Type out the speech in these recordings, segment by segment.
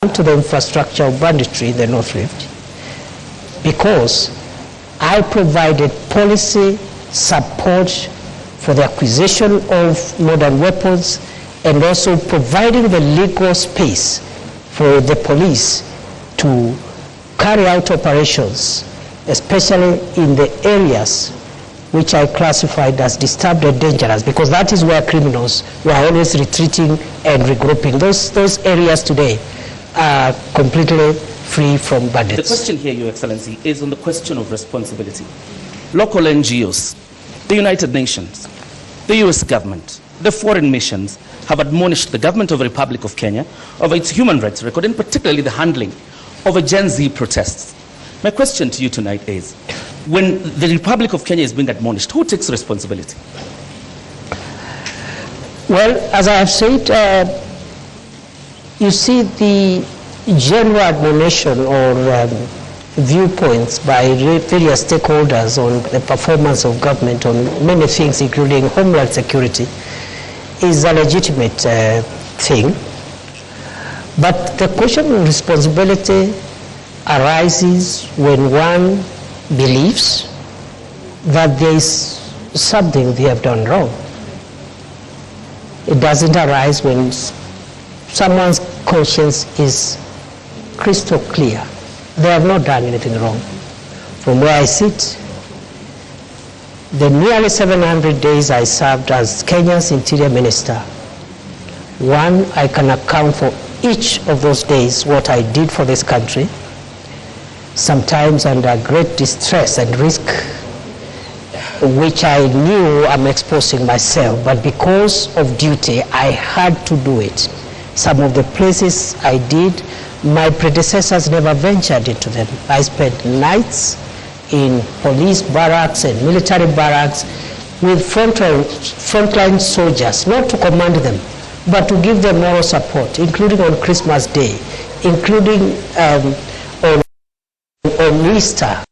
add to the infrastructure of banditry in the North Rift because I provided policy support for the acquisition of modern weapons and also providing the legal space for the police to carry out operations, especially in the areas which I classified as disturbed and dangerous, because that is where criminals were always retreating and regrouping. Those areas today are completely free from bandits. The question here, Your Excellency, is on the question of responsibility. Local NGOs, the United Nations, the US government, the foreign missions have admonished the government of the Republic of Kenya over its human rights record, and particularly the handling of a Gen Z protests. My question to you tonight is, when the Republic of Kenya is being admonished, who takes responsibility? Well, as I have said, you see the general admonition or viewpoints by various stakeholders on the performance of government on many things, including homeland security, is a legitimate thing. But the question of responsibility arises when one believes that there is something they have done wrong. It doesn't arise when someone's conscience is crystal clear. They have not done anything wrong. From where I sit, the nearly 700 days I served as Kenya's Interior Minister, one, I can account for each of those days what I did for this country, sometimes under great distress and risk, which I knew I'm exposing myself, but because of duty, I had to do it. Some of the places I did, my predecessors never ventured into them. I spent nights in police barracks and military barracks with frontline soldiers, not to command them, but to give them moral support, including on Christmas Day, including on Easter,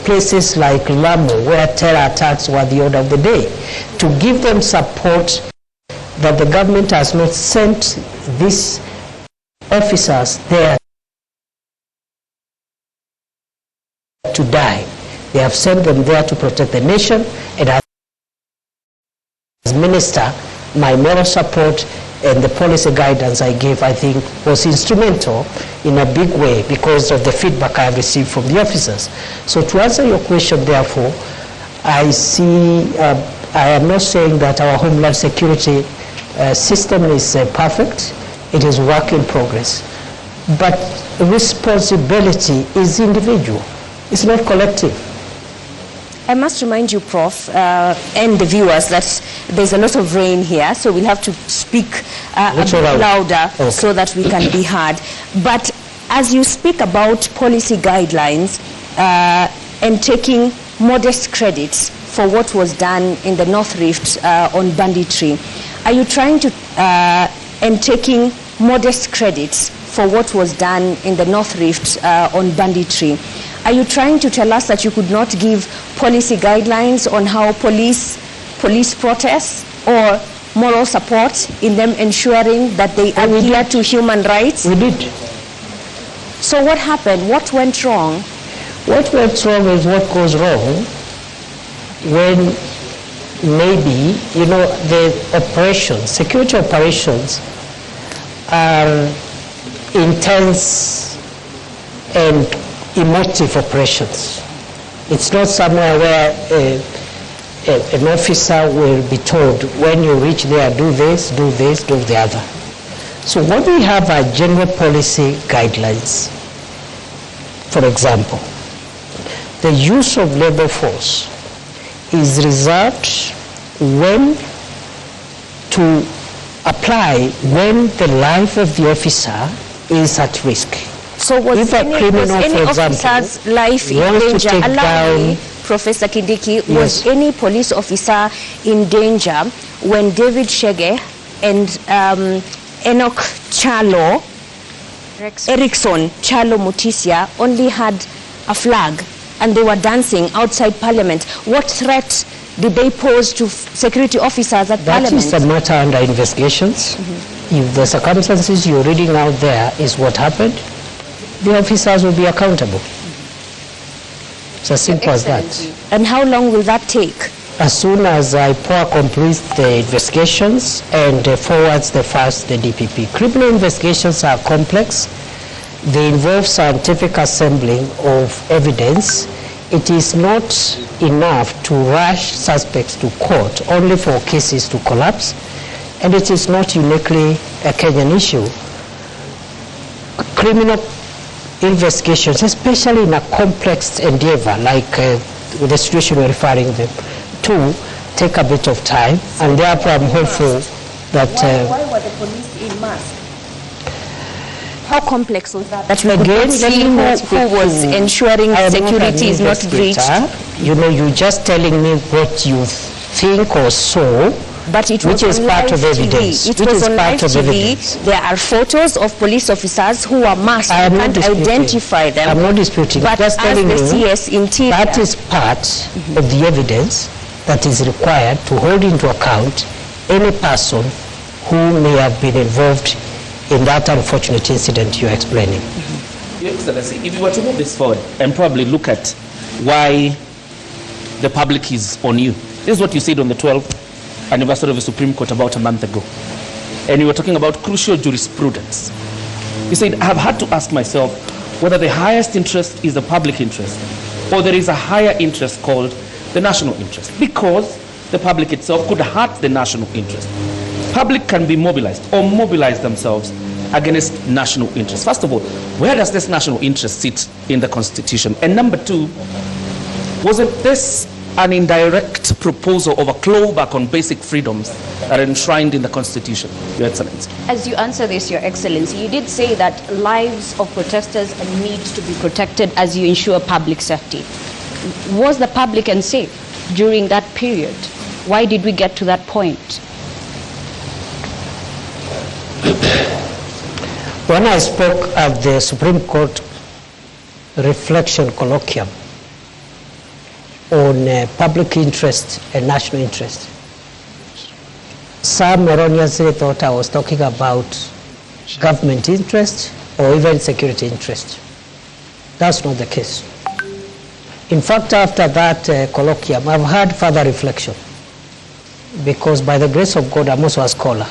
places like Lamu, where terror attacks were the order of the day, to give them support that the government has not sent these officers there to die. They have sent them there to protect the nation, and as minister, my moral support and the policy guidance I gave, I think, was instrumental in a big way because of the feedback I have received from the officers. So to answer your question, therefore, I am not saying that our homeland security system is perfect. It is work in progress. But responsibility is individual. It's not collective. I must remind you, Prof, and the viewers that there's a lot of rain here, so we'll have to speak a bit louder so that we can be heard. But as you speak about policy guidelines and taking modest credits for what was done in the North Rift on banditry, are you trying to, and taking modest credits for what was done in the North Rift on banditry, are you trying to tell us that you could not give policy guidelines on how police protests or moral support in them ensuring that they adhere to human rights? We did. So what happened? What went wrong? What went wrong is what goes wrong when maybe, the operations, security operations are intense and emotive operations. It's not somewhere where an officer will be told, when you reach there, do this, do this, do the other. So what we have are general policy guidelines. For example, the use of labor force is reserved when to apply when the life of the officer is at risk. So was any officer's life in danger? Allow me, Professor Kindiki, yes. Was any police officer in danger when David Shege and Enoch Chalo, Erickson Chalo Mutisia only had a flag and they were dancing outside Parliament? What threat did they pose to security officers at Parliament? That is a matter under investigations. If the circumstances you're reading out there is what happened, the officers will be accountable. It's as simple as that. And how long will that take? As soon as IPOA completes the investigations and forwards the files to the DPP. Criminal investigations are complex. They involve scientific assembling of evidence. It is not enough to rush suspects to court only for cases to collapse. And it is not uniquely a Kenyan issue. Criminal investigations, especially in a complex endeavor like the situation we're referring them to, take a bit of time, and therefore I'm hopeful that... Why were the police in mask? How complex was that? That we again, see who was ensuring security is not breached? You know, you're just telling me what you think or saw, but it was which is part of evidence. It was on live TV. There are photos of police officers who are masked. You can't identify them. I'm not disputing. But just as telling the you, CS interior, that is part of the evidence that is required to hold into account any person who may have been involved in that unfortunate incident you're explaining. Your Excellency, if you were to move this forward and probably look at why the public is on you. This is what you said on the 12th anniversary of the Supreme Court about a month ago. And you were talking about crucial jurisprudence. You said, I have had to ask myself whether the highest interest is the public interest or there is a higher interest called the national interest, because the public itself could hurt the national interest. Public can be mobilized or mobilize themselves against national interest. First of all, where does this national interest sit in the Constitution? And number two, wasn't this an indirect proposal of a clawback on basic freedoms that are enshrined in the Constitution, Your Excellency? As you answer this, Your Excellency, you did say that lives of protesters need to be protected as you ensure public safety. Was the public unsafe during that period? Why did we get to that point? When I spoke at the Supreme Court reflection colloquium on public interest and national interest, some erroneously thought I was talking about government interest or even security interest. That's not the case. In fact, after that colloquium, I've had further reflection, because by the grace of God, I'm also a scholar.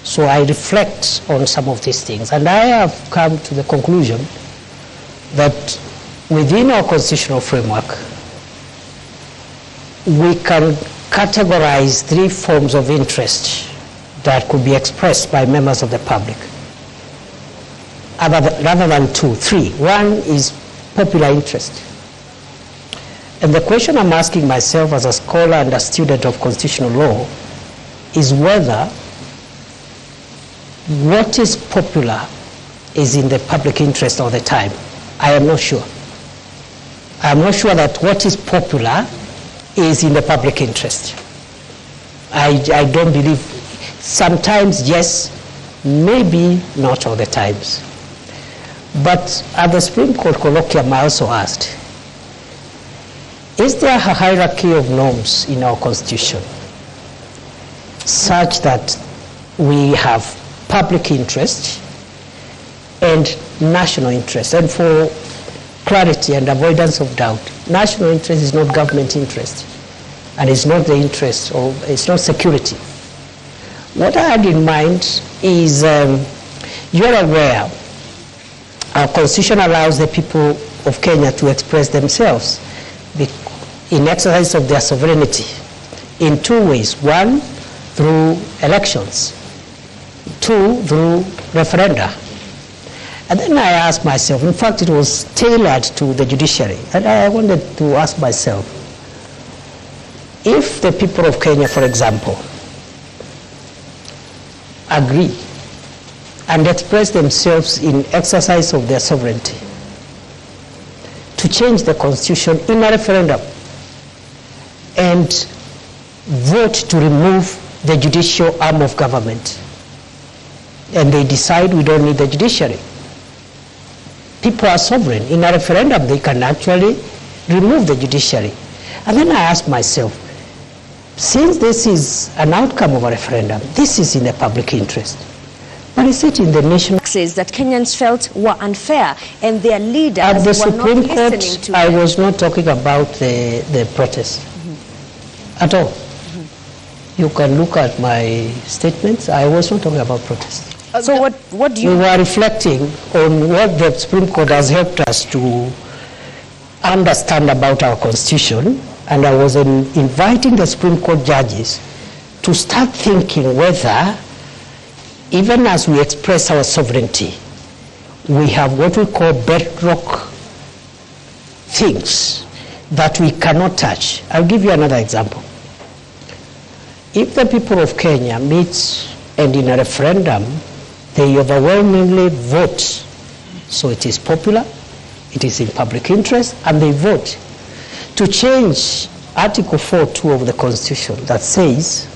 So I reflect on some of these things, and I have come to the conclusion that within our constitutional framework, we can categorize three forms of interest that could be expressed by members of the public, rather than three. One is popular interest. And the question I'm asking myself as a scholar and a student of constitutional law is whether what is popular is in the public interest all the time. I am not sure. I am not sure that what is popular is in the public interest. I don't believe. Sometimes yes, maybe not all the times. But at the Supreme Court colloquium, I also asked, is there a hierarchy of norms in our Constitution such that we have public interest and national interest? And for clarity and avoidance of doubt, national interest is not government interest, and it's not the interest of, it's not security. What I had in mind is, you're aware, our Constitution allows the people of Kenya to express themselves in exercise of their sovereignty in two ways. One, through elections. Two, through referenda. And then I asked myself, in fact it was tailored to the judiciary, and I wanted to ask myself, if the people of Kenya, for example, agree and express themselves in exercise of their sovereignty to change the Constitution in a referendum and vote to remove the judicial arm of government, and they decide we don't need the judiciary. People are sovereign. In a referendum, they can actually remove the judiciary. And then I asked myself, since this is an outcome of a referendum, this is in the public interest. But is it in the national... That Kenyans felt were unfair and their leaders At the were Supreme not Court, listening to I them. was not talking about the protest at all. You can look at my statements. I was not talking about protest. So what do you... We were reflecting on what the Supreme Court has helped us to understand about our Constitution, and I was inviting the Supreme Court judges to start thinking whether, even as we express our sovereignty, we have what we call bedrock things that we cannot touch. I'll give you another example. If the people of Kenya meet and in a referendum, they overwhelmingly vote, so it is popular, it is in public interest, and they vote to change Article 4.2 of the Constitution that says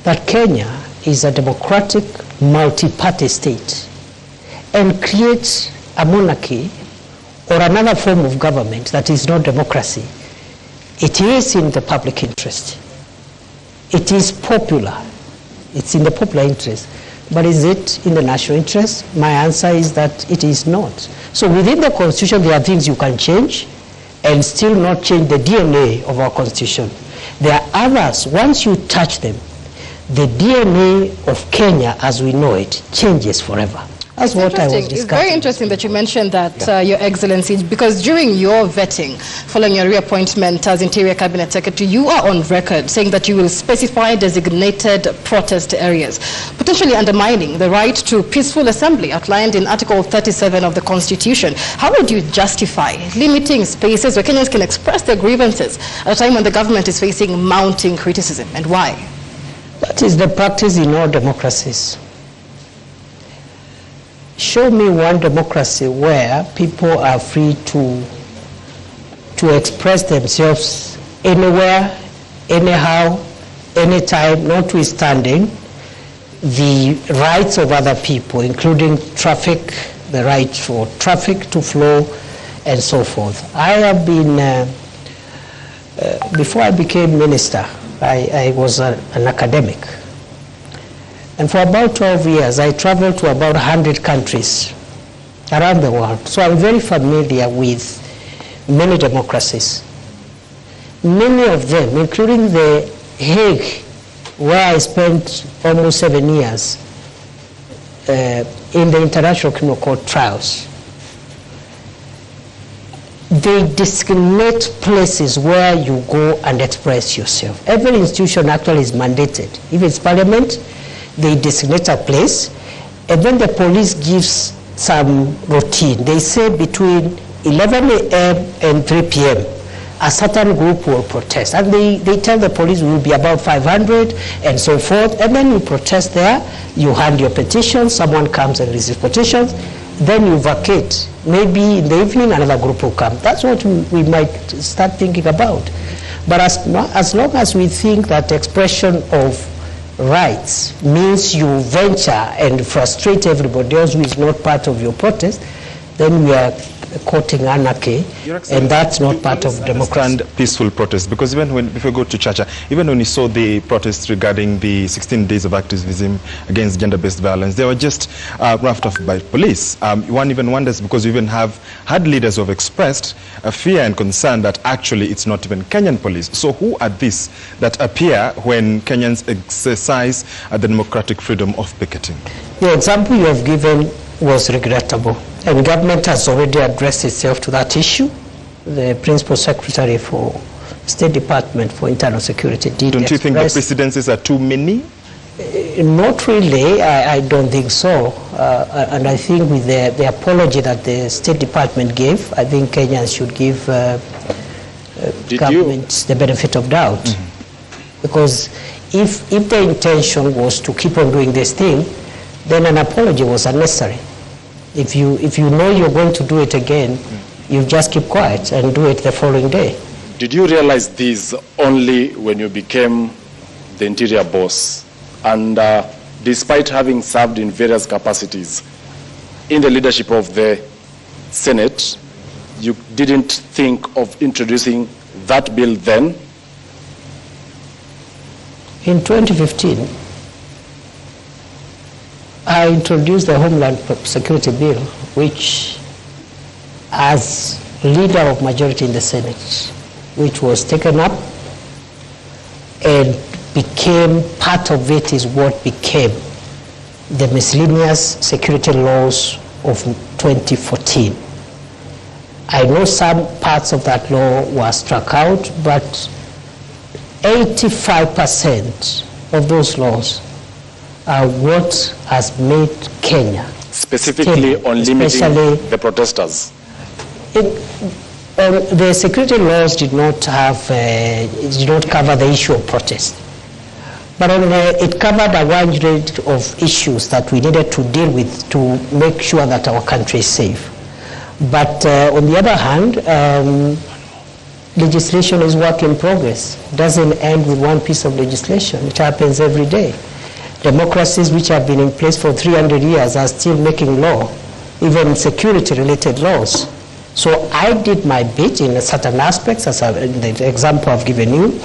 that Kenya is a democratic multi-party state and create a monarchy or another form of government that is not democracy. It is in the public interest. It is popular. It's in the popular interest. But is it in the national interest? My answer is that it is not. So within the Constitution, there are things you can change and still not change the DNA of our Constitution. There are others, once you touch them, the DNA of Kenya as we know it changes forever. That's what I was discussing. It's very interesting that you mentioned that, Your Excellency, because during your vetting, following your reappointment as Interior Cabinet Secretary, you are on record saying that you will specify designated protest areas, potentially undermining the right to peaceful assembly outlined in Article 37 of the Constitution. How would you justify limiting spaces where Kenyans can express their grievances at a time when the government is facing mounting criticism, and why? That is the practice in all democracies. Show me one democracy where people are free to express themselves anywhere, anyhow, anytime, notwithstanding the rights of other people, including traffic, the right for traffic to flow, and so forth. I have been, before I became minister, I was an academic. And for about 12 years, I traveled to about 100 countries around the world. So I'm very familiar with many democracies. Many of them, including the Hague, where I spent almost 7 years in the International Criminal Court trials, they designate places where you go and express yourself. Every institution actually is mandated. If it's Parliament, they designate a place, and then the police gives some routine. They say between 11 a.m. and 3 p.m., a certain group will protest. And they tell the police will be about 500 and so forth, and then you protest there, you hand your petition, someone comes and receives petitions, then you vacate. Maybe in the evening another group will come. That's what we might start thinking about. But as long as we think that expression of rights means you venture and frustrate everybody else who is not part of your protest, then we are courting anarchy, and that's not part of democracy. Peaceful protest, because even if we go to Chacha, even when you saw the protests regarding the 16 days of activism against gender-based violence, they were just roughed off by police. One even wonders, because we even have had leaders who have expressed a fear and concern that actually it's not even Kenyan police. So who are these that appear when Kenyans exercise the democratic freedom of picketing? The example you have given was regrettable, and government has already addressed itself to that issue. The Principal Secretary for State Department for Internal Security did Don't you think the precedences are too many? Not really, I don't think so. And I think with the apology that the State Department gave, I think Kenyans should give government the benefit of doubt. Mm-hmm. Because if the intention was to keep on doing this thing, then an apology was unnecessary. If you know you're going to do it again, you just keep quiet and do it the following day. Did you realize this only when you became the interior boss? And despite having served in various capacities in the leadership of the Senate, you didn't think of introducing that bill then? In 2015, I I introduced the Homeland Security Bill, which, as leader of majority in the Senate, which was taken up and became part of it is what became the miscellaneous security laws of 2014. I know some parts of that law were struck out, but 85% of those laws are what has made Kenya. Specifically on limiting the protesters. The security laws did not cover the issue of protest. But it covered a wide range of issues that we needed to deal with to make sure that our country is safe. But on the other hand, legislation is work in progress. It doesn't end with one piece of legislation. It happens every day. Democracies which have been in place for 300 years are still making law, even security-related laws. So I did my bit in certain aspects, as the example I've given you,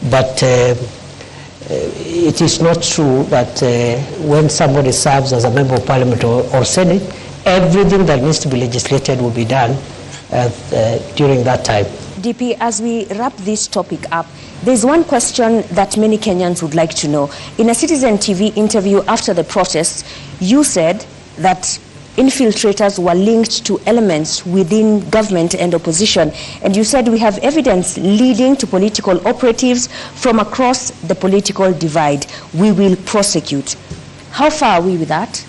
but it is not true that when somebody serves as a member of parliament or senate, everything that needs to be legislated will be done during that time. DP, as we wrap this topic up, there's one question that many Kenyans would like to know. In a Citizen TV interview after the protests, you said that infiltrators were linked to elements within government and opposition. And you said we have evidence leading to political operatives from across the political divide. We will prosecute. How far are we with that?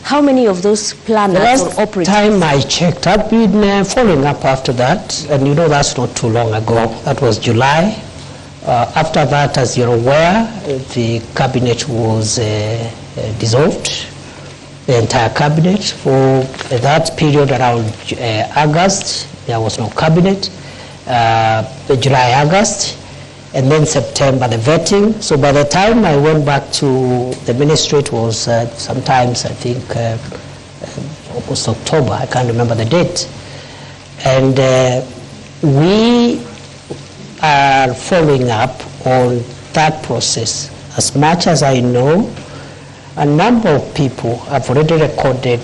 How many of those planners or operatives? The last time I checked, I've been following up after that, and you know that's not too long ago. That was July. After that, as you're aware, the cabinet was dissolved. The entire cabinet. For that period around August, there was no cabinet. July, August, and then September, the vetting. So by the time I went back to the ministry, it was sometimes, I think, almost October. I can't remember the date. And we are following up on that process. As much as I know, a number of people have already recorded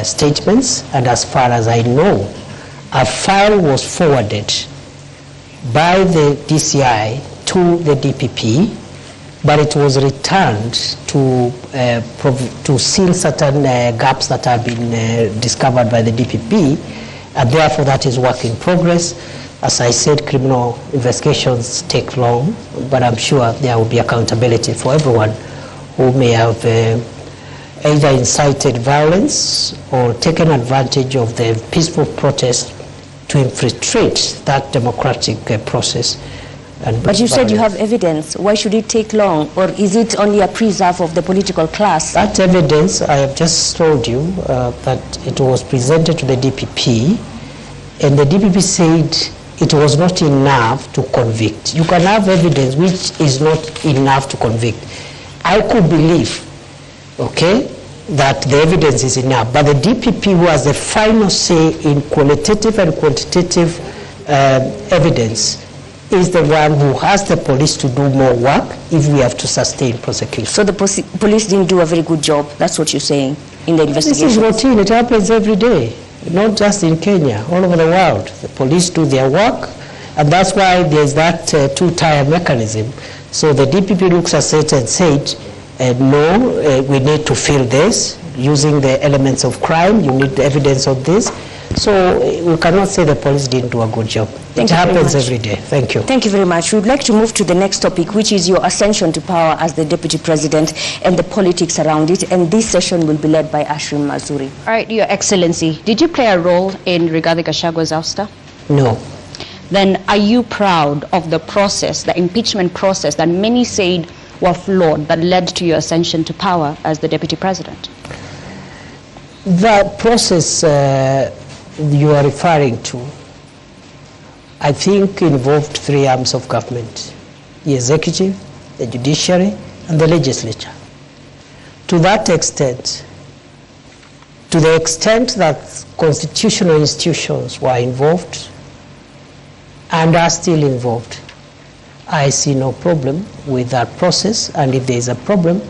statements, and as far as I know, a file was forwarded by the DCI to the DPP, but it was returned to seal certain gaps that have been discovered by the DPP, and therefore that is work in progress. As I said, criminal investigations take long, but I'm sure there will be accountability for everyone who may have either incited violence or taken advantage of the peaceful protest to infiltrate that democratic process. But you said you have evidence. Why should it take long? Or is it only a preserve of the political class? That evidence, I have just told you that it was presented to the DPP, and the DPP said it was not enough to convict. You can have evidence which is not enough to convict. I could believe, okay, that the evidence is enough, but the DPP, who has the final say in qualitative and quantitative evidence, is the one who has the police to do more work if we have to sustain prosecution. So the police didn't do a very good job, that's what you're saying, in the investigation? This is routine, it happens every day, not just in Kenya, all over the world. The police do their work, and that's why there's that two-tier mechanism. So the DPP looks at it and said, no, we need to fill this using the elements of crime. You need the evidence of this. So we cannot say the police didn't do a good job. It happens every day. Thank you. Thank you very much. We would like to move to the next topic, which is your ascension to power as the Deputy President and the politics around it. And this session will be led by Ashwin Mazuri. All right, Your Excellency, did you play a role in Rigathi Gachagwa's ouster? No. Then are you proud of the process, the impeachment process that many said were flawed that led to your ascension to power as the Deputy President? The process you are referring to, I think, involved three arms of government: the executive, the judiciary, and the legislature. To that extent, to the extent that constitutional institutions were involved and are still involved, I see no problem with that process, and if there is a problem,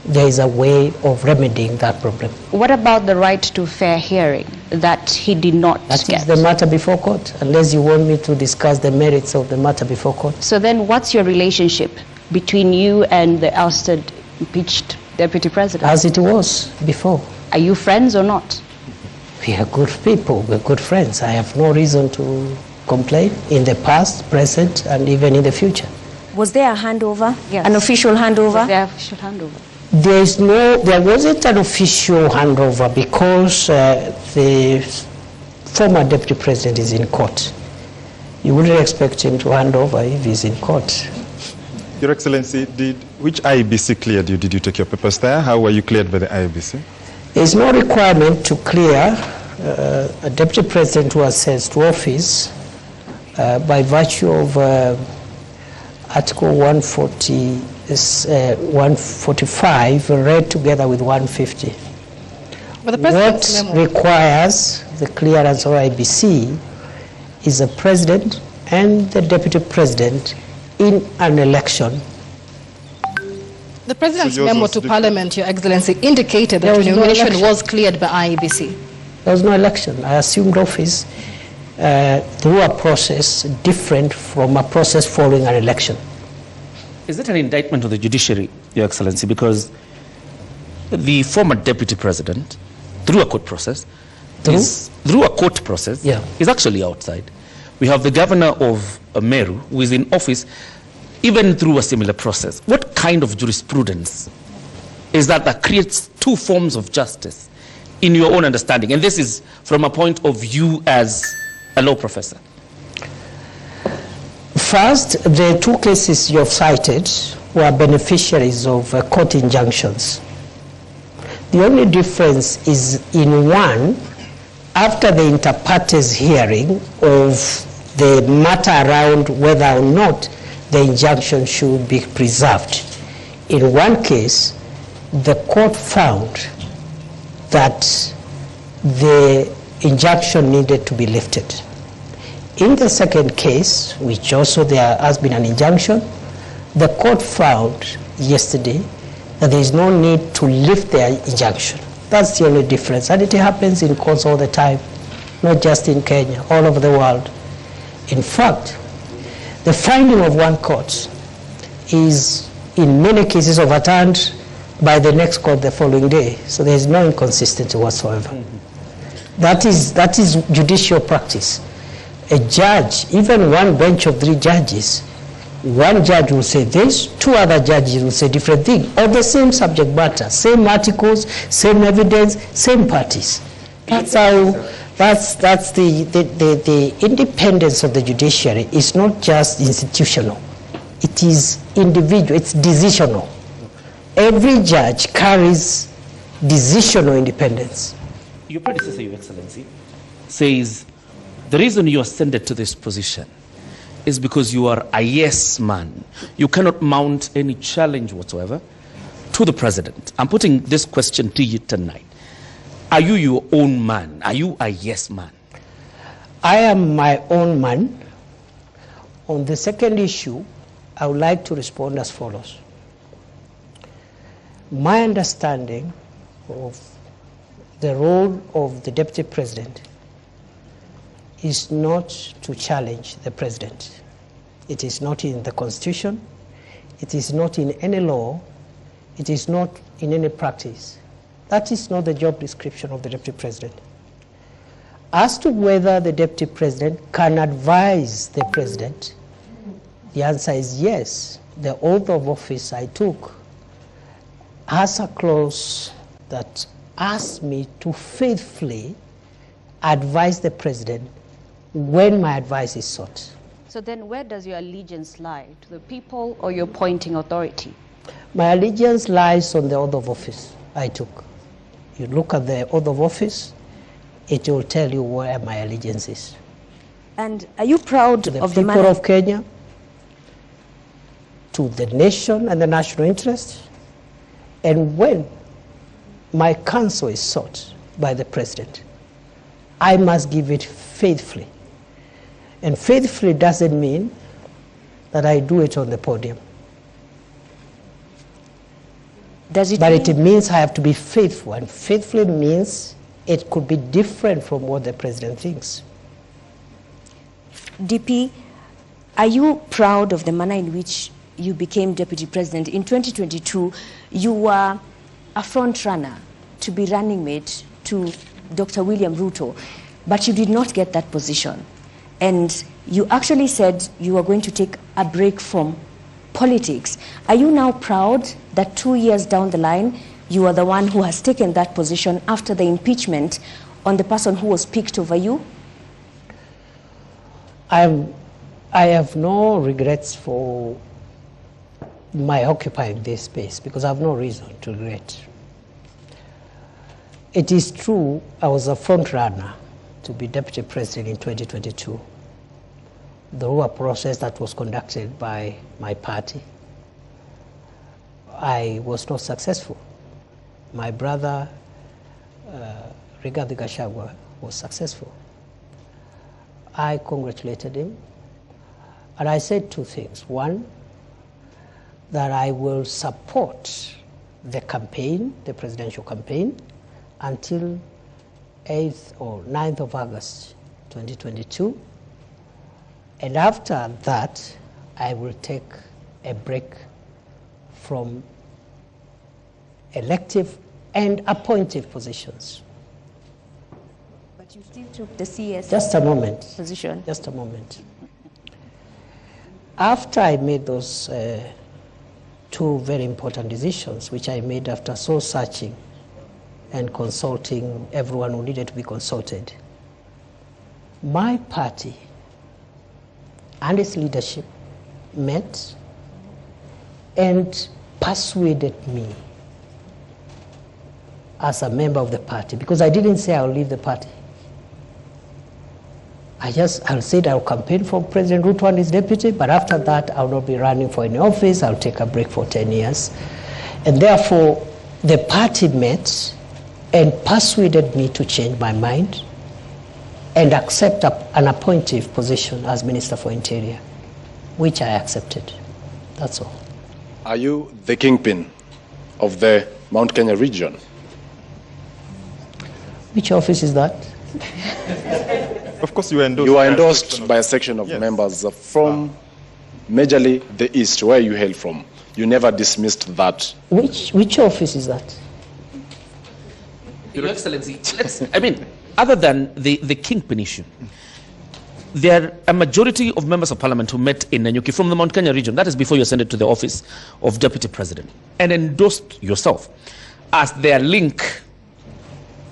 there is a way of remedying that problem. What about the right to fair hearing that he did not get? That is the matter before court, unless you want me to discuss the merits of the matter before court. So then what's your relationship between you and the ousted, impeached deputy president? As it was before. Are you friends or not? We are good people, we're good friends. I have no reason to complain in the past, present, and even in the future. Was there a handover? Yes. An official handover? Was there an official handover? There wasn't an official handover because the former deputy president is in court. You wouldn't expect him to hand over if he's in court. Your Excellency, which IEBC cleared you? Did you take your papers there? How were you cleared by the IEBC? There is no requirement to clear a deputy president who ascends to office by virtue of Article 145 read together with 150. But What requires the clearance of IBC is the president and the deputy president in an election. The President's memo to Parliament, Your Excellency, indicated that your nomination was cleared by IEBC. There was no election. I assumed office through a process different from a process following an election. Is it an indictment of the judiciary, Your Excellency? Because the former deputy president, through a court process, is actually outside. We have the governor of Meru, who is in office, even through a similar process. What kind of jurisprudence is that creates two forms of justice in your own understanding? And this is from a point of view as a law professor. First, the two cases you have cited were beneficiaries of court injunctions. The only difference is in one, after the inter partes hearing of the matter around whether or not the injunction should be preserved. In one case, the court found that the injunction needed to be lifted. In the second case, which also there has been an injunction, the court found yesterday that there is no need to lift the injunction. That's the only difference. And it happens in courts all the time, not just in Kenya, all over the world. In fact, the finding of one court is in many cases overturned by the next court the following day. So there is no inconsistency whatsoever. That is judicial practice. A judge, even one bench of 3 judges, one judge will say this, 2 other judges will say different things, of the same subject matter, same articles, same evidence, same parties. That's how, that's the independence of the judiciary is not just institutional. It is individual, it's decisional. Every judge carries decisional independence. Your predecessor, Your Excellency, says the reason you ascended to this position is because you are a yes man. You cannot mount any challenge whatsoever to the president. I'm putting this question to you tonight. Are you your own man? Are you a yes man? I am my own man. On the second issue, I would like to respond as follows. My understanding of the role of the deputy president is not to challenge the president. It is not in the Constitution. It is not in any law. It is not in any practice. That is not the job description of the deputy president. As to whether the deputy president can advise the president, the answer is yes. The oath of office I took has a clause that asks me to faithfully advise the president when my advice is sought. So then where does your allegiance lie? To the people or your appointing authority? My allegiance lies on the oath of office I took. You look at the oath of office, it will tell you where my allegiance is. And are you proud of the people of Kenya, to the nation and the national interest, and when my counsel is sought by the president, I must give it faithfully. And faithfully doesn't mean that I do it on the podium. Does it But mean it means I have to be faithful, and faithfully means it could be different from what the president thinks. DP, are you proud of the manner in which you became deputy president? In 2022, you were a front runner to be running mate to Dr. William Ruto, but you did not get that position. And you actually said you were going to take a break from politics. Are you now proud that 2 years down the line, you are the one who has taken that position after the impeachment on the person who was picked over you? I have no regrets for my occupying this space because I have no reason to regret. It is true I was a front runner to be deputy president in 2022 through a process that was conducted by my party. I was not successful. My brother, Rigathi Gachagua, was successful. I congratulated him, and I said two things. One, that I will support the campaign, the presidential campaign, until 8th or 9th of August 2022. And after that, I will take a break from elective and appointive positions. But you still took the CS Just a moment. position. Just a moment. After I made those two very important decisions, which I made after soul searching and consulting everyone who needed to be consulted, my party and its leadership met and persuaded me as a member of the party, because I didn't say I'll leave the party. I said I'll campaign for President Ruto and his deputy, but after that I'll not be running for any office. I'll take a break for 10 years. And therefore, the party met and persuaded me to change my mind and accept an appointive position as Minister for Interior, which I accepted. That's all. Are you the kingpin of the Mount Kenya region? Which office is that? Of course, you were endorsed. You are endorsed by a section of members from majorly the East, where you hail from. You never dismissed that. Which office is that? Your Excellency, other than the kingpin issue, there are a majority of members of parliament who met in Nanyuki from the Mount Kenya region, that is before you ascended to the office of deputy president, and endorsed yourself as their link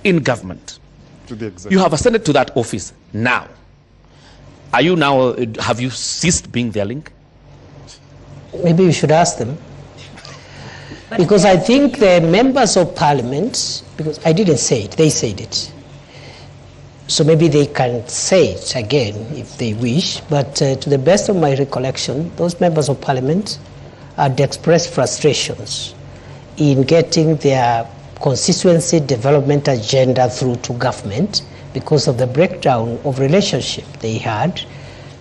in government. To the executive. You have ascended to that office now. Are you now, have you ceased being their link? Maybe you should ask them. Because I think the members of parliament, because I didn't say it, they said it. So maybe they can say it again if they wish, but to the best of my recollection, those members of parliament had expressed frustrations in getting their constituency development agenda through to government because of the breakdown of relationship they had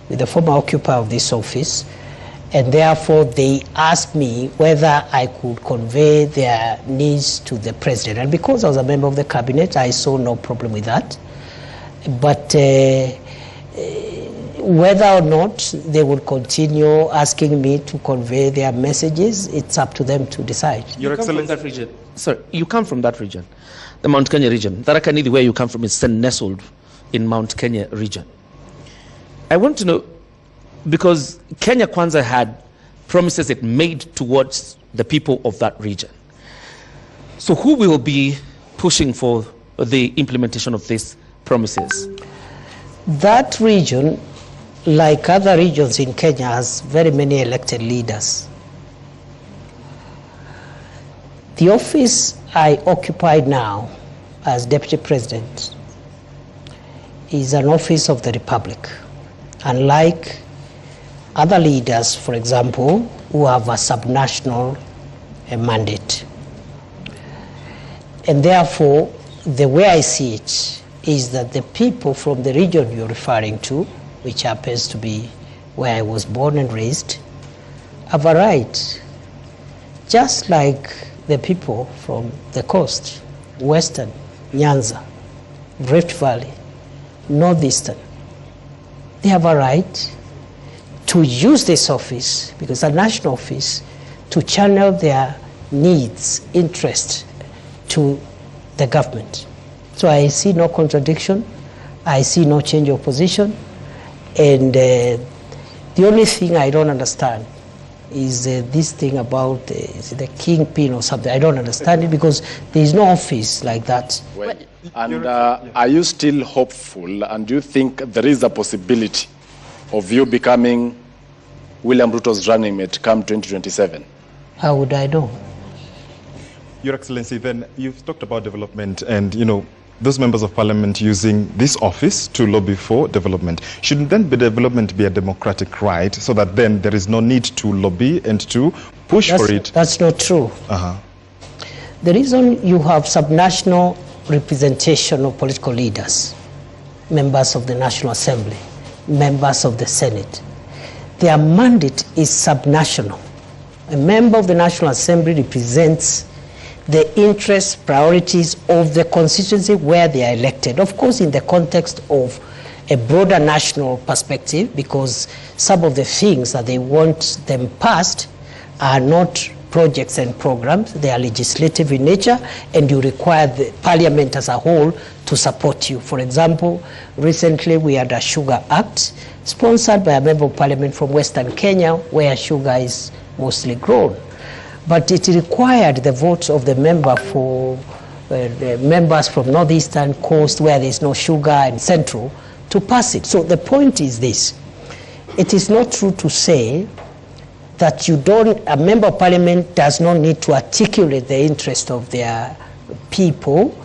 with the former occupier of this office, and therefore they asked me whether I could convey their needs to the president. And because I was a member of the cabinet, I saw no problem with that. But whether or not they would continue asking me to convey their messages, it's up to them to decide. Your Excellency, that region. Sorry, you come from that region, the Mount Kenya region. Tharaka Nithi, where you come from, is nestled in Mount Kenya region. I want to know, because Kenya Kwanza had promises it made towards the people of that region. So who will be pushing for the implementation of these promises? That region, like other regions in Kenya, has very many elected leaders. The office I occupy now as Deputy President is an office of the Republic. Unlike other leaders, for example, who have a subnational mandate. And therefore, the way I see it is that the people from the region you're referring to, which happens to be where I was born and raised, have a right, just like the people from the coast, Western, Nyanza, Rift Valley, Northeastern, they have a right to use this office, because it's a national office, to channel their needs, interest to the government. So I see no contradiction, I see no change of position, and the only thing I don't understand is this thing about the kingpin or something. I don't understand it, because there is no office like that. Well, and are you still hopeful, and do you think there is a possibility of you becoming William Ruto's running mate come 2027? How would I know? Your Excellency, then you've talked about development and, those members of parliament using this office to lobby for development. Shouldn't then the development be a democratic right, so that then there is no need to lobby and to push for it? That's not true. The reason you have subnational representation of political leaders, members of the National Assembly, members of the Senate, their mandate is subnational. A member of the National Assembly represents the interests, priorities of the constituency where they are elected. Of course, in the context of a broader national perspective, because some of the things that they want them passed are not projects and programs, they are legislative in nature, and you require the parliament as a whole to support you. For example, recently we had a Sugar Act sponsored by a member of parliament from Western Kenya, where sugar is mostly grown. But it required the votes of the member for the members from Northeastern Coast, where there is no sugar, and Central, to pass it. So the point is this: it is not true to say that a member of parliament does not need to articulate the interest of their people,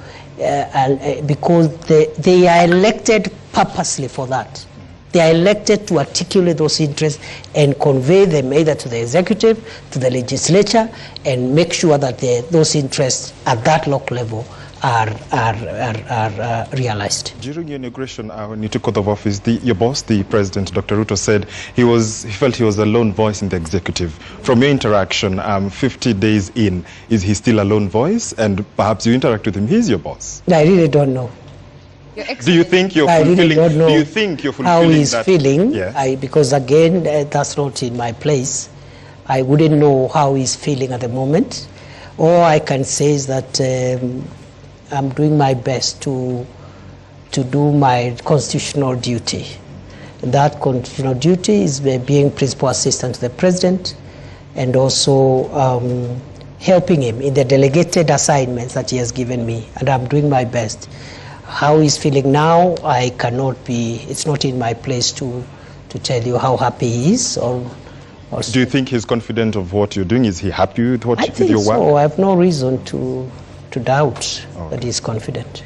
because they are elected purposely for that. They are elected to articulate those interests and convey them either to the executive, to the legislature, and make sure that those interests at that local level are realized. During your inauguration, when you took oath of office, your boss, the President, Dr. Ruto, said he felt he was a lone voice in the executive. From your interaction, 50 days in, is he still a lone voice? And perhaps you interact with him, he's your boss. I really don't know. Do you think you're fulfilling? Do you think you're fulfilling how he's feeling? Yes. Because again, that's not in my place. I wouldn't know how he's feeling at the moment. All I can say is that I'm doing my best to do my constitutional duty. That constitutional duty is being principal assistant to the president, and also helping him in the delegated assignments that he has given me, and I'm doing my best. How he's feeling now, I cannot be, it's not in my place to tell you how happy he is. Or do you think he's confident of what you're doing? Is he happy with I think your work? So. I have no reason to doubt that he's confident.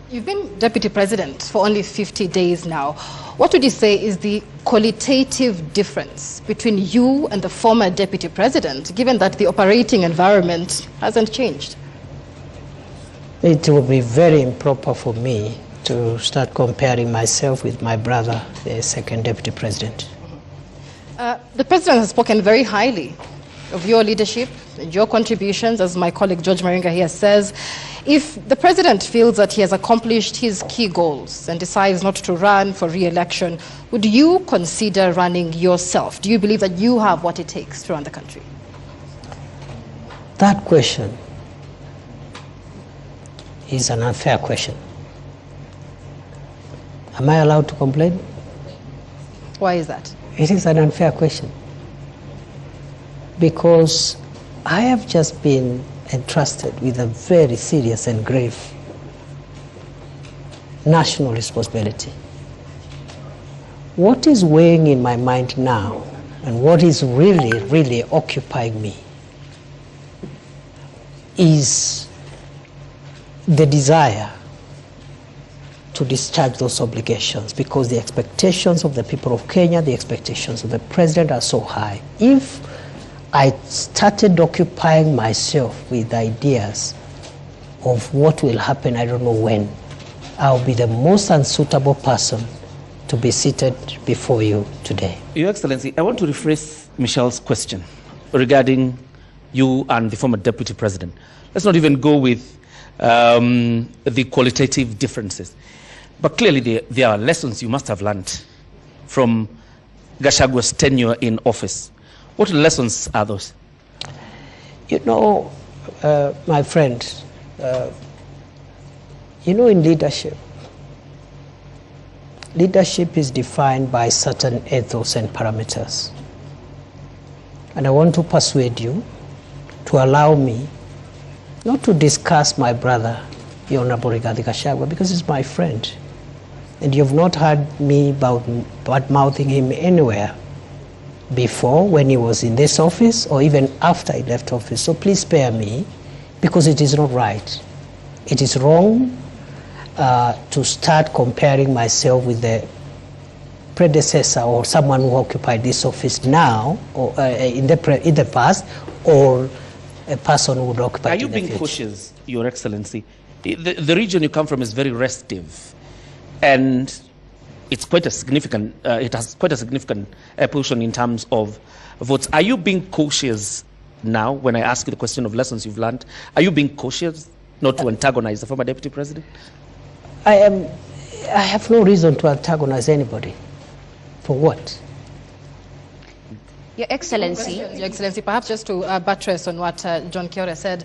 You've been deputy president for only 50 days now. What would you say is the qualitative difference between you and the former deputy president, given that the operating environment hasn't changed? It would be very improper for me to start comparing myself with my brother, the second deputy president. The president has spoken very highly of your leadership and your contributions, as my colleague George Maringa here says. If the president feels that he has accomplished his key goals and decides not to run for re-election, would you consider running yourself? Do you believe that you have what it takes to run the country? That question is an unfair question. Am I allowed to complain? Why is that? It is an unfair question, because I have just been entrusted with a very serious and grave national responsibility. What is weighing in my mind now, and what is really, really occupying me, is the desire to discharge those obligations, because the expectations of the people of Kenya, the expectations of the president are so high. If I started occupying myself with ideas of what will happen, I don't know when, I'll be the most unsuitable person to be seated before you today. Your Excellency, I want to rephrase Michelle's question regarding you and the former deputy president. Let's not even go with the qualitative differences. But clearly there are lessons you must have learned from Gachagwa's tenure in office. What lessons are those? You know, my friend, you know, in leadership is defined by certain ethos and parameters. And I want to persuade you to allow me not to discuss my brother, the Honorable Rigathi Gachagua, because he's my friend. And you've not heard me bad-mouthing him anywhere before when he was in this office or even after he left office. So please spare me, because it is not right. It is wrong to start comparing myself with the predecessor or someone who occupied this office now or in the past, or a person who would occupy it in the future. Are you being cautious, Your Excellency? The region you come from is very restive, and it's quite a significant, it has quite a significant portion in terms of votes. Are you being cautious now when I ask you the question of lessons you've learned? Are you being cautious not to antagonize the former deputy president? I have no reason to antagonize anybody. For what? Your Excellency. Your Excellency, perhaps just to buttress on what John Kithure said,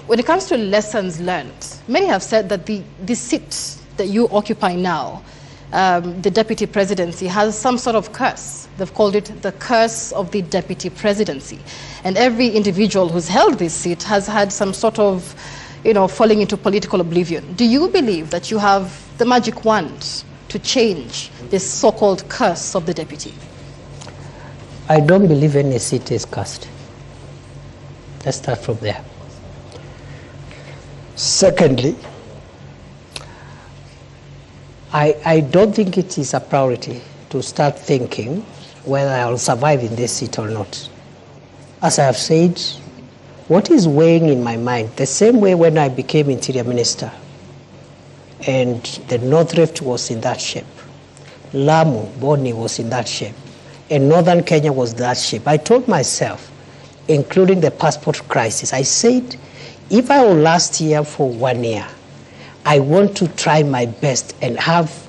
when it comes to lessons learned, many have said that the seat that you occupy now, the deputy presidency, has some sort of curse. They've called it the curse of the deputy presidency. And every individual who's held this seat has had some sort of, falling into political oblivion. Do you believe that you have the magic wand to change this so-called curse of the deputy? I don't believe any seat is cursed. Let's start from there. Secondly, I don't think it is a priority to start thinking whether I will survive in this seat or not. As I have said, what is weighing in my mind, the same way when I became Interior Minister and the North Rift was in that shape, Lamu, Boni was in that shape, and Northern Kenya was that shape. I told myself, including the passport crisis, I said, if I will last here for 1 year, I want to try my best and have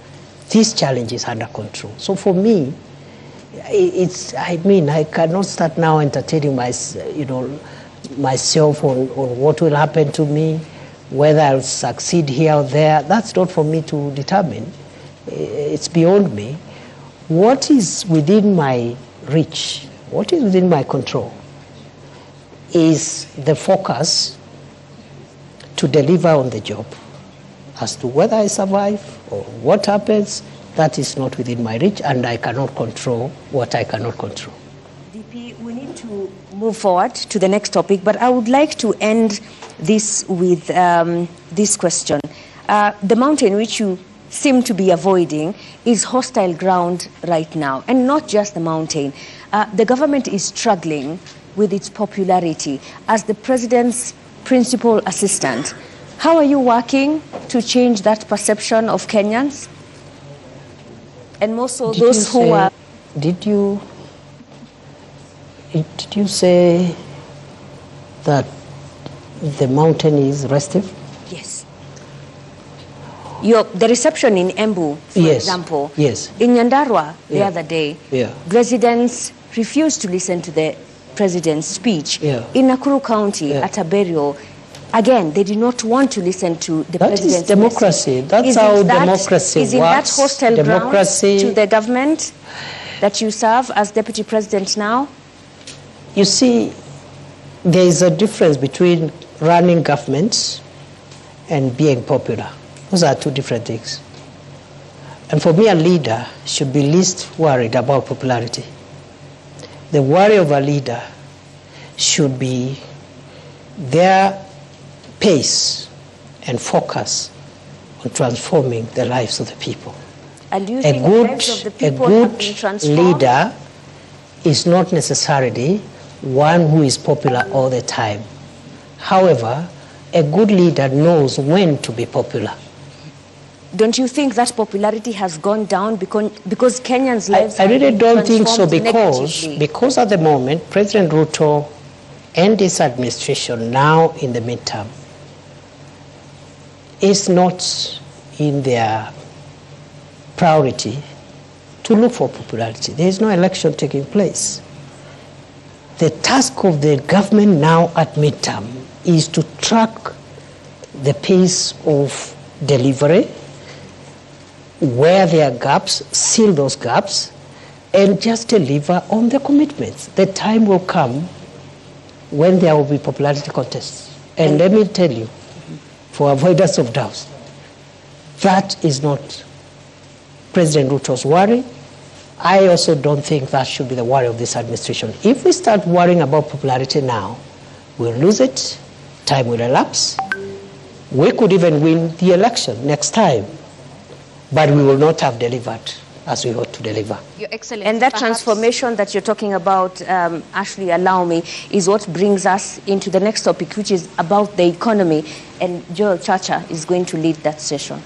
these challenges under control. So for me, I cannot start now entertaining myself on what will happen to me, whether I'll succeed here or there. That's not for me to determine. It's beyond me. What is within my reach, what is within my control, is the focus to deliver on the job. As to whether I survive or what happens, that is not within my reach, and I cannot control what I cannot control. VP, we need to move forward to the next topic, but I would like to end this with this question. The mountain which you seem to be avoiding is hostile ground right now, and not just the mountain. The government is struggling with its popularity as the president's principal assistant. How are you working to change that perception of Kenyans? And more so those who are... Did you say that the mountain is restive? Yes. The reception in Embu, for example. Yes. In Nyandarua the other day, residents refused to listen to the president's speech. In Nakuru County, at a burial, again, they did not want to listen to the president's That is democracy. message. That's how democracy works. Is it that hostile ground to the government that you serve as deputy president now? You see, there is a difference between running governments and being popular. Those are two different things. And for me, a leader should be least worried about popularity. The worry of a leader should be their pace and focus on transforming the lives of the people. And do you think the lives of the people have been transformed? Leader is not necessarily one who is popular all the time. However, a good leader knows when to be popular. Don't you think that popularity has gone down because Kenyans' lives I really don't think so, because at the moment, President Ruto and this administration now in the midterm is not in their priority to look for popularity. There is no election taking place. The task of the government now at midterm is to track the pace of delivery, where there are gaps, seal those gaps, and just deliver on the commitments. The time will come when there will be popularity contests. And let me tell you, for avoidance of doubts, that is not President Ruto's worry. I also don't think that should be the worry of this administration. If we start worrying about popularity now, we'll lose it, time will elapse. We could even win the election next time, but we will not have delivered as we ought to deliver. Your Excellency, and that transformation that you're talking about, Ashley, allow me, is what brings us into the next topic, which is about the economy, and Joel Chacha is going to lead that session.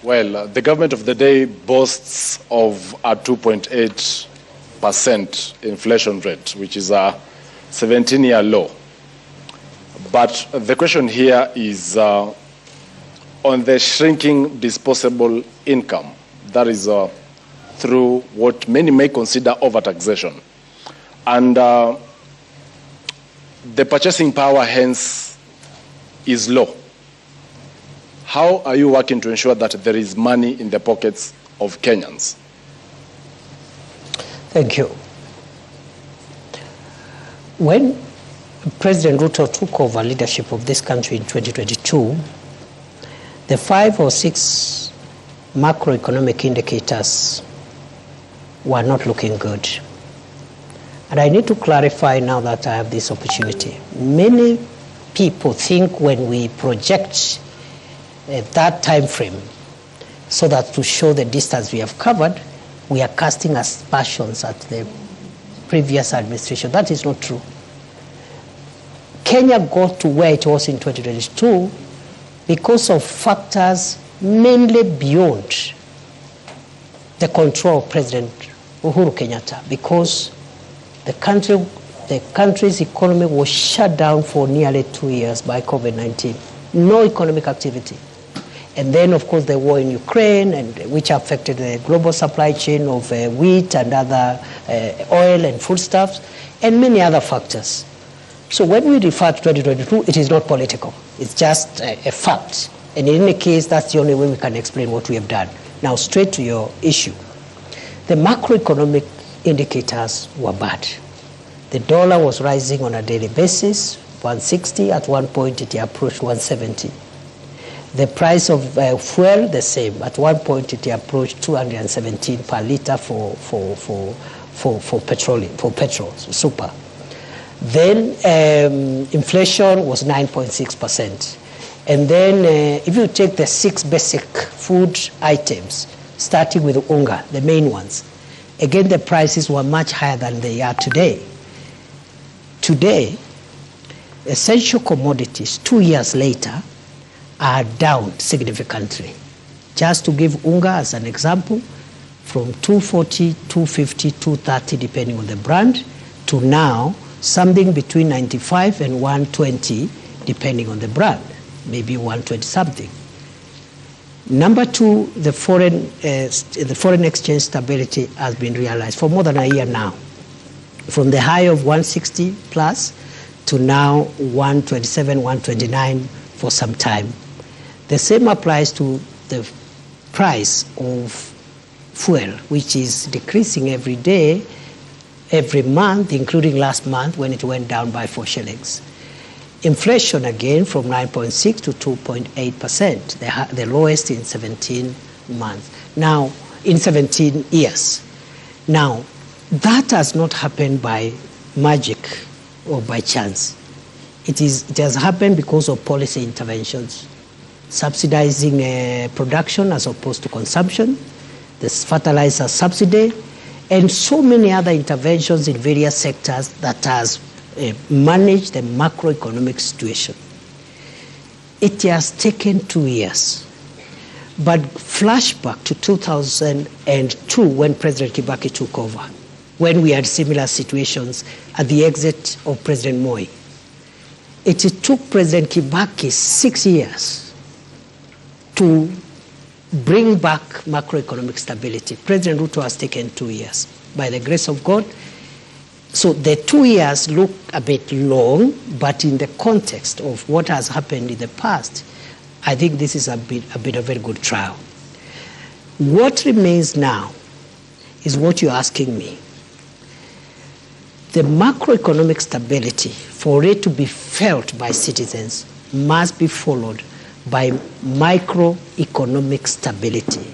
Well, the government of the day boasts of a 2.8% inflation rate, which is a 17-year low. But the question here is on the shrinking disposable income. That is through what many may consider overtaxation. And the purchasing power, hence, is low. How are you working to ensure that there is money in the pockets of Kenyans? Thank you. When President Ruto took over leadership of this country in 2022, the 5 or 6 macroeconomic indicators were not looking good. And I need to clarify now that I have this opportunity. Many people think when we project that time frame so that to show the distance we have covered, we are casting aspersions at the previous administration. That is not true. Kenya got to where it was in 2022 because of factors mainly beyond the control of President Uhuru Kenyatta, because the country's economy was shut down for nearly 2 years by COVID-19. No economic activity. And then, of course, the war in Ukraine, and which affected the global supply chain of wheat and other oil and foodstuffs, and many other factors. So when we refer to 2022, it is not political. It's just a fact. And in any case, that's the only way we can explain what we have done. Now, straight to your issue. The macroeconomic indicators were bad. The dollar was rising on a daily basis, 160. At one point, it approached 170. The price of fuel, the same. At one point, it approached 217 per liter for petrol, super. Then inflation was 9.6%. And then if you take the 6 basic food items, starting with unga, the main ones, again, the prices were much higher than they are today. Today, essential commodities, 2 years later, are down significantly. Just to give unga as an example, from 240, 250, 230, depending on the brand, to now something between 95 and 120, depending on the brand, maybe 120 something. Number 2, the foreign exchange stability has been realized for more than a year now, from the high of 160 plus to now 127, 129 for some time. The same applies to the price of fuel, which is decreasing every day, every month, including last month when it went down by 4 shillings. Inflation again from 9.6 to 2.8%, the lowest in 17 months. Now, in 17 years. Now, that has not happened by magic or by chance. It has happened because of policy interventions, subsidizing production as opposed to consumption, the fertilizer subsidy, and so many other interventions in various sectors that has managed the macroeconomic situation. It has taken 2 years. But flashback to 2002 when President Kibaki took over, when we had similar situations at the exit of President Moi. it took President Kibaki 6 years to bring back macroeconomic stability. President Ruto has taken 2 years, by the grace of God. So the 2 years look a bit long, but in the context of what has happened in the past, I think this is a bit of a very good trial. What remains now is what you're asking me. The macroeconomic stability, for it to be felt by citizens, must be followed by microeconomic stability,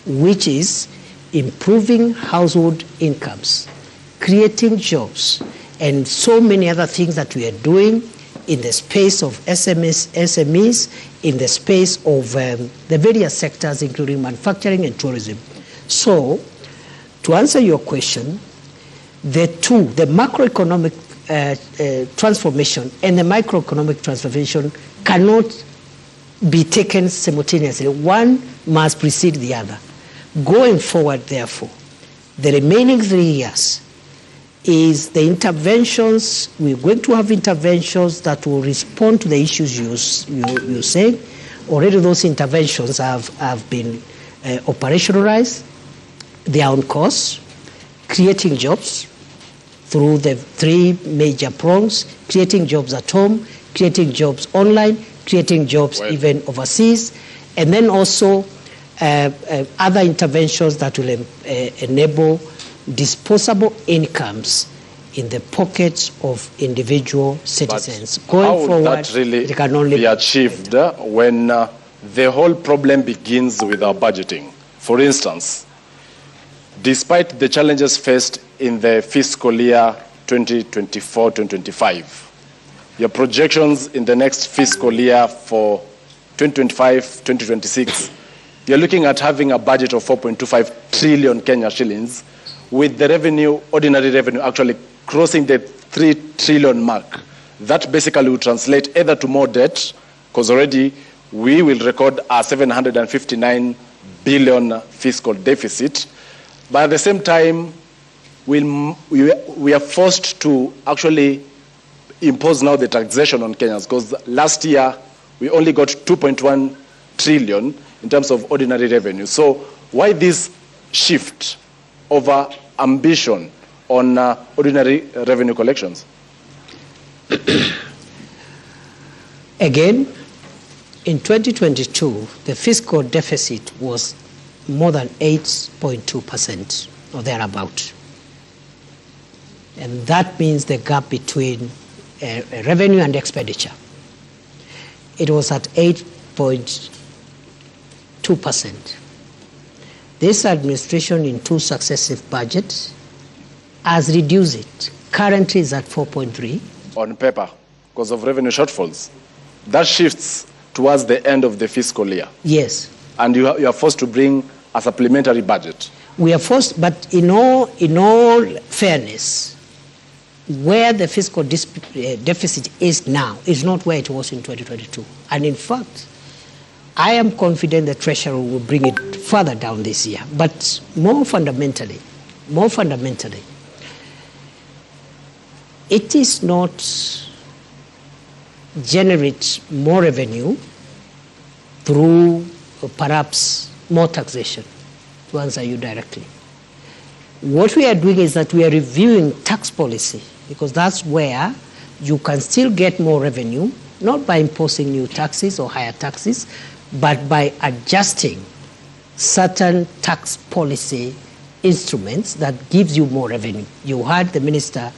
which is improving household incomes, creating jobs, and so many other things that we are doing in the space of SMEs, in the space of the various sectors, including manufacturing and tourism. So, to answer your question, the macroeconomic transformation and the microeconomic transformation cannot be taken simultaneously. One must precede the other. Going forward, therefore, the remaining 3 years is the interventions. We're going to have interventions that will respond to the issues you say. Already those interventions have been operationalized. They are on course, creating jobs through the 3 major prongs: creating jobs at home, creating jobs online, creating jobs even overseas, and then also other interventions that will enable disposable incomes in the pockets of individual citizens. But going forward, that really it can only be achieved when the whole problem begins with our budgeting. For instance, despite the challenges faced in the fiscal year 2024-2025, your projections in the next fiscal year for 2025-2026, you're looking at having a budget of 4.25 trillion Kenya shillings, with the revenue, ordinary revenue, actually crossing the 3 trillion mark. That basically will translate either to more debt, because already we will record a 759 billion fiscal deficit, but at the same time, we are forced to actually impose now the taxation on Kenyans, because last year we only got 2.1 trillion in terms of ordinary revenue. So why this shift over ambition on ordinary revenue collections? Again, in 2022, the fiscal deficit was more than 8.2% or thereabout. And that means the gap between revenue and expenditure. It was at 8.2%. This administration, in 2 successive budgets, has reduced it. Currently is at 4.3. On paper, because of revenue shortfalls. That shifts towards the end of the fiscal year. Yes. And you are forced to bring a supplementary budget. We are forced, but in all fairness, where the fiscal deficit is now is not where it was in 2022. And in fact, I am confident the Treasury will bring it further down this year. But more fundamentally, it is not generate more revenue through perhaps more taxation, to answer you directly. What we are doing is that we are reviewing tax policy, because that's where you can still get more revenue, not by imposing new taxes or higher taxes, but by adjusting certain tax policy instruments that gives you more revenue. You heard the Minister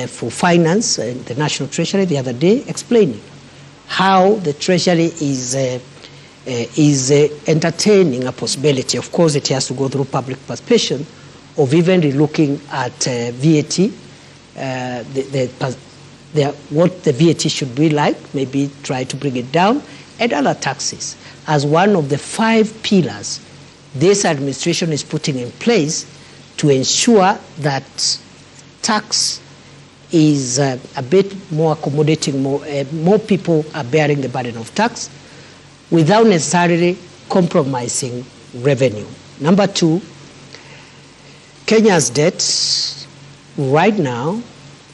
for Finance and the National Treasury the other day explaining how the Treasury is entertaining a possibility. Of course, it has to go through public participation of even relooking at VAT, what the VAT should be like, maybe try to bring it down, and other taxes, as one of the 5 pillars this administration is putting in place to ensure that tax is a bit more accommodating, more people are bearing the burden of tax without necessarily compromising revenue. Number 2, Kenya's debt right now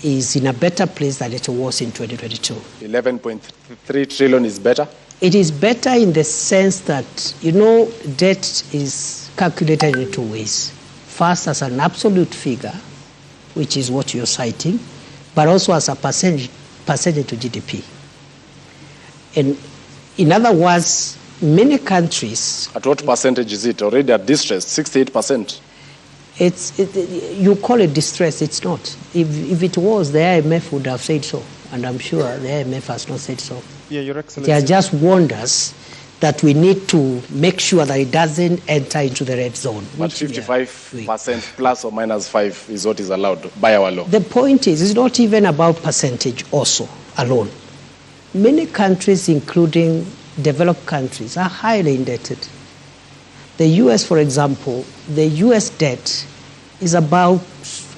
is in a better place than it was in 2022. 11.3 trillion is better? It is better in the sense that, you know, debt is calculated in two ways. First, as an absolute figure, which is what you're citing, but also as a percentage to GDP. And in other words, many countries... At what percentage is it? Already at distress, 68%. You call it distress, it's not. If it was, the IMF would have said so. And I'm sure the IMF has not said so. Yeah, Your Excellency. They just warned us that we need to make sure that it doesn't enter into the red zone. But 55% plus or minus 5 is what is allowed by our law. The point is, it's not even about percentage also alone. Many countries, including developed countries, are highly indebted. The US, for example, the US debt is about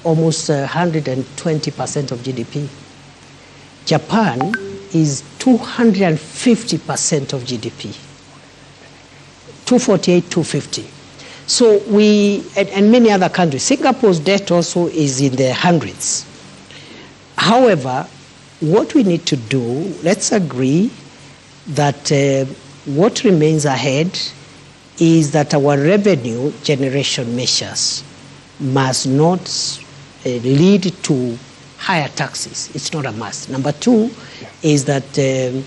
almost 120% of GDP. Japan is 250% of GDP. 248, 250. So and many other countries. Singapore's debt also is in the hundreds. However, what we need to do, let's agree that what remains ahead is that our revenue generation measures must not lead to higher taxes. It's not a must. Number two is that the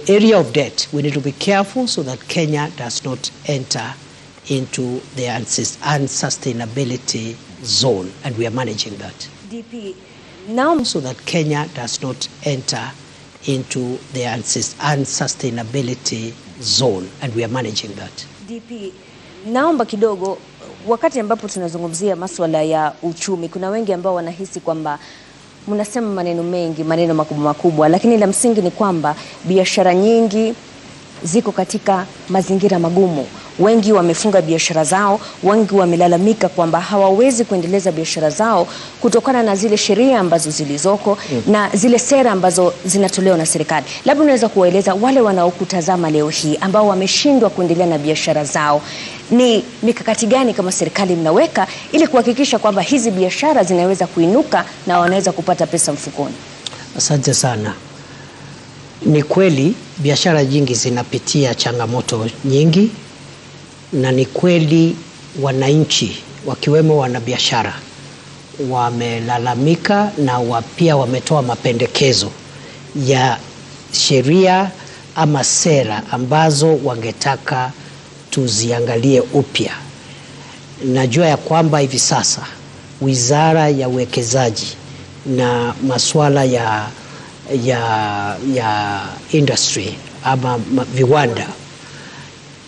area of debt, we need to be careful so that Kenya does not enter into the unsustainability zone, and we are managing that. DP, now so that Kenya does not enter into the unsustainability zone, and we are managing that. DP, naomba kidogo, wakati ambapo tunazungumzia masuala ya uchumi, kuna wengi ambao wanahisi kwamba mnasema maneno mengi, maneno makubwa makubwa, lakini la msingi ni kwamba biashara nyingi ziko katika mazingira magumu. Wengi wamefunga biashara zao, wengi wamelalamika kwamba hawawezi kuendeleza biashara zao kutokana na zile sheria ambazo zilizoko na zile sera ambazo zinatolewa na serikali. Labda unaweza kuwaeleza wale wanaokutazama leo hii ambao wameshindwa kuendelea na biashara zao, ni mikakati gani kama serikali mnaweka ili kuhakikisha kwamba hizi biashara zinaweza kuinuka na wanaweza kupata pesa mfukoni? Asante sana. Ni kweli biashara nyingi zinapitia changamoto nyingi, na ni kweli wananchi wakiwemo wanabiashara wamelalamika na pia wametoa mapendekezo ya sheria ama sera ambazo wangetaka tuziangalie upya. Najua ya kwamba hivi sasa Wizara ya Uwekezaji na masuala ya industry ama viwanda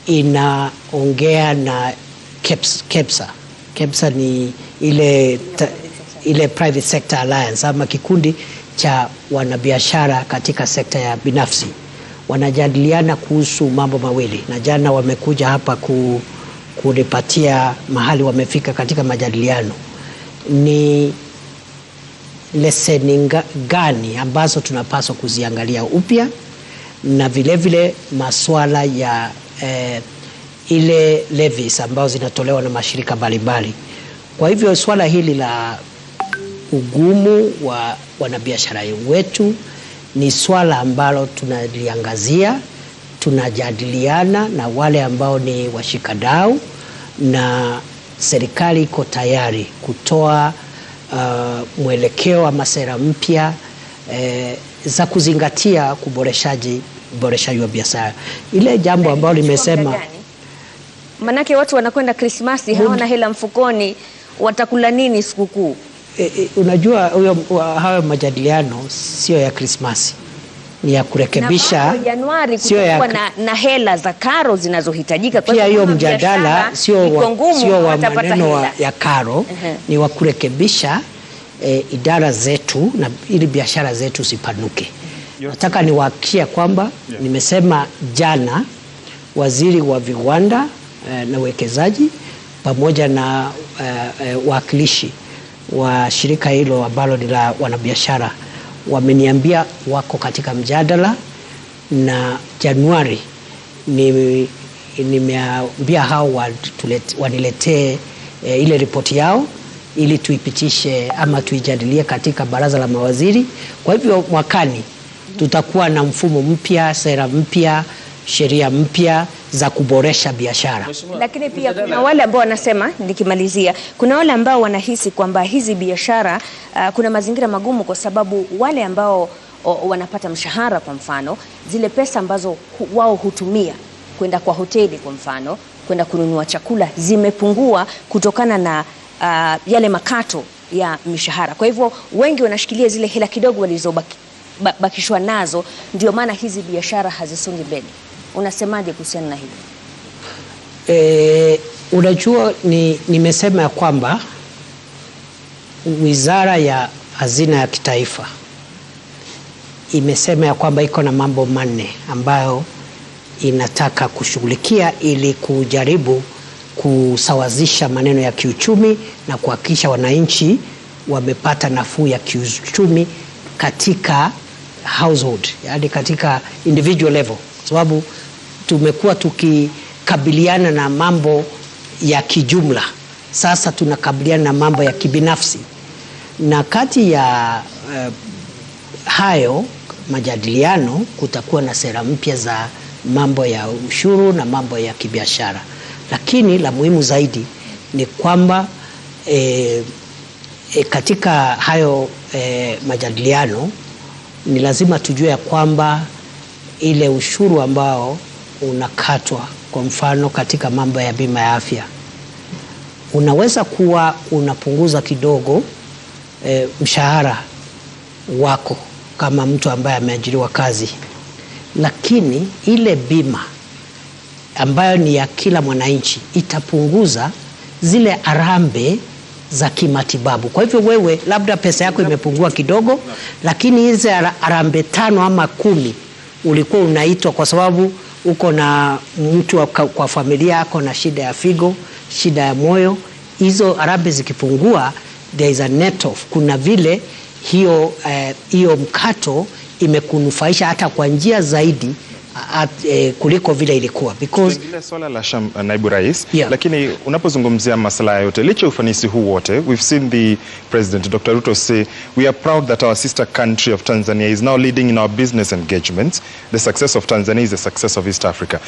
inaongea na KEPSA. KEPSA ni ile Private Sector Alliance ama kikundi cha wanabiashara katika sekta ya binafsi. Wanajadiliana kuhusu mambo mawili, na jana wamekuja hapa kunipatia mahali wamefika katika majadiliano. Ni leseni gani ambazo tunapaswa kuziangalia upya, na vile vile masuala ya ile levies ambazo zinatolewa na mashirika mbalimbali. Kwa hivyo swala hili la ugumu wa wanabiashara wetu ni swala ambalo tunaliangazia, tunajadiliana na wale ambao ni washikadau, na serikali iko tayari kutoa mwelekeo wa sera mpya za kuzingatia uboreshaji wa biashara. Ile jambo ambalo limesema, manake watu wanakwenda Krismasi hawana hela mfukoni, watakula nini sikukuu? Unajua hayo majadiliano sio ya Krismasi, ni ya kurekebisha. Na Januari kutakuwa na hela za karo zinazohitajika. Kwa hiyo mjadala sio wa maneno ya karo, ni wa kurekebisha idara zetu na ili biashara zetu zipanuke. Nataka niwahakikishie kwamba nimesema jana waziri wa viwanda na uwekezaji pamoja na wakilishi wa shirika hilo ambalo ni la wanabiashara wameniambia wako katika mjadala, na Januari nimeambia hao waniletee ile ripoti yao ili tuipitishe ama tuijadilie katika baraza la mawaziri. Kwa hivyo mwakani tutakuwa na mfumo mpya, sera mpya, sheria mpya za kuboresha biashara. Lakini pia kuna wale ambao wanasema, nikimalizia, kuna wale ambao wanahisi kwamba hizi biashara kuna mazingira magumu kwa sababu wale ambao wanapata mshahara, kwa mfano, zile pesa ambazo wao hutumia kwenda kwa hoteli, kwa mfano, kwenda kununua chakula, zimepungua kutokana na yale makato ya mishahara. Kwa hivyo wengi wanashikilia zile hela kidogo walizobakishwa nazo, ndio maana hizi biashara hazisongi mbele. Unasemaje kuhusiana na hili? Unajua, nimesema ya kwamba Wizara ya Hazina ya Kitaifa imesema ya kwamba iko na mambo manne ambayo inataka kushughulikia ili kujaribu kusawazisha maneno ya kiuchumi na kuhakikisha wananchi wamepata nafuu ya kiuchumi katika household, yani katika individual level, sababu tumekuwa tukikabiliana na mambo ya kijumla. Sasa tunakabiliana na mambo ya kibinafsi, na kati ya hayo majadiliano kutakuwa na sera mpya za mambo ya ushuru na mambo ya kibiashara. Lakini la muhimu zaidi ni kwamba katika hayo majadiliano ni lazima tujue ya kwamba ile ushuru ambao unakatwa, kwa mfano katika mambo ya bima ya afya, unaweza kuwa unapunguza kidogo mshahara wako kama mtu ambaye ameajiriwa kazi, lakini ile bima ambayo ni ya kila mwananchi itapunguza zile arambe za kimatibabu. Kwa hivyo wewe labda pesa yako imepungua kidogo, lakini hizi arambe 5 ama 10 ulikuwa unaitwa kwa sababu uko na mtu kwa familia yako na shida ya figo, shida ya hizo arambe zikipungua, there is a net off. Kuna vile hiyo mkato imekunufaisha hata kwa njia zaidi kuliko vile ilikuwa, because ile swala la naibu rais, lakini unapozungumzia masuala yote licha ufanisi huu wote, we've seen the President Dr. Ruto say we are proud that our sister country of Tanzania is now leading in our business engagements. The success of Tanzania is the success of East Africa.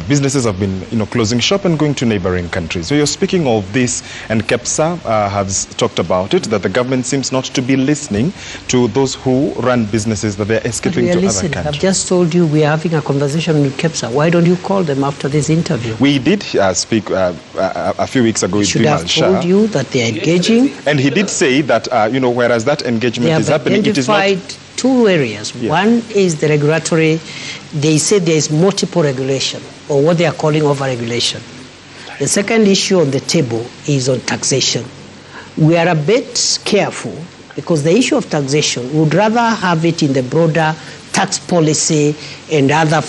Businesses have been closing shop and going to neighboring countries. So you're speaking of this, and KEPSA has talked about it, that the government seems not to be listening to those who run businesses, that they're escaping to other countries. I've just told you we are having a conversation with KEPSA. Why don't you call them after this interview? We did speak a few weeks ago with Bimal Shah. Should have told you that they are engaging. And he did say that, whereas that engagement is happening, it is not... They have identified 2 areas. One is the regulatory. They say there is multiple regulation, or what they are calling over-regulation. The second issue on the table is on taxation. We are a bit careful because the issue of taxation, we would rather have it in the broader tax policy and other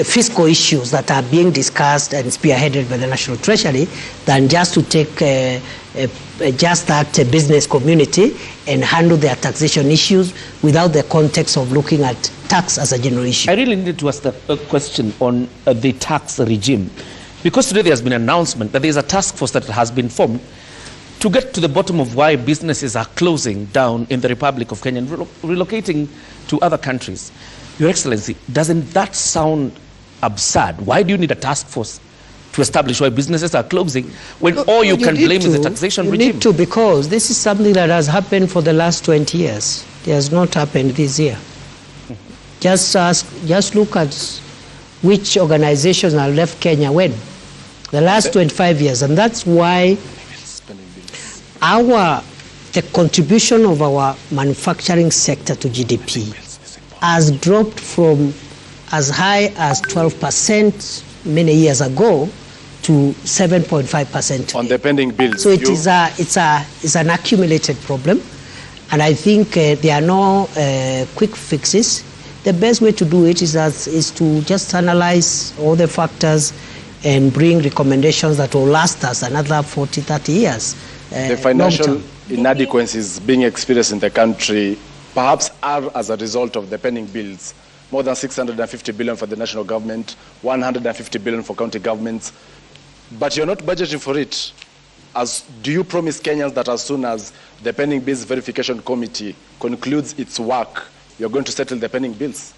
fiscal issues that are being discussed and spearheaded by the National Treasury than just to take just that business community and handle their taxation issues without the context of looking at tax as a general issue. I really need to ask a question on the tax regime, because today there has been an announcement that there is a task force that has been formed to get to the bottom of why businesses are closing down in the Republic of Kenya and relocating to other countries. Your Excellency, doesn't that sound absurd? Why do you need a task force to establish why businesses are closing when all you can blame is the taxation regime? You need to, because this is something that has happened for the last 20 years. It has not happened this year. Just look at which organizations have left Kenya when. The last 25 years. And that's why the contribution of our manufacturing sector to GDP has dropped from as high as 12% many years ago to 7.5% on the pending bills. So it's an accumulated problem, and I think there are no quick fixes. The best way to do it is to just analyze all the factors and bring recommendations that will last us another 40, 30 years. The financial inadequacies being experienced in the country perhaps are as a result of the pending bills. More than 650 billion for the national government, 150 billion for county governments. But you're not budgeting for it. do you promise Kenyans that as soon as the pending bills verification committee concludes its work, you're going to settle the pending bills?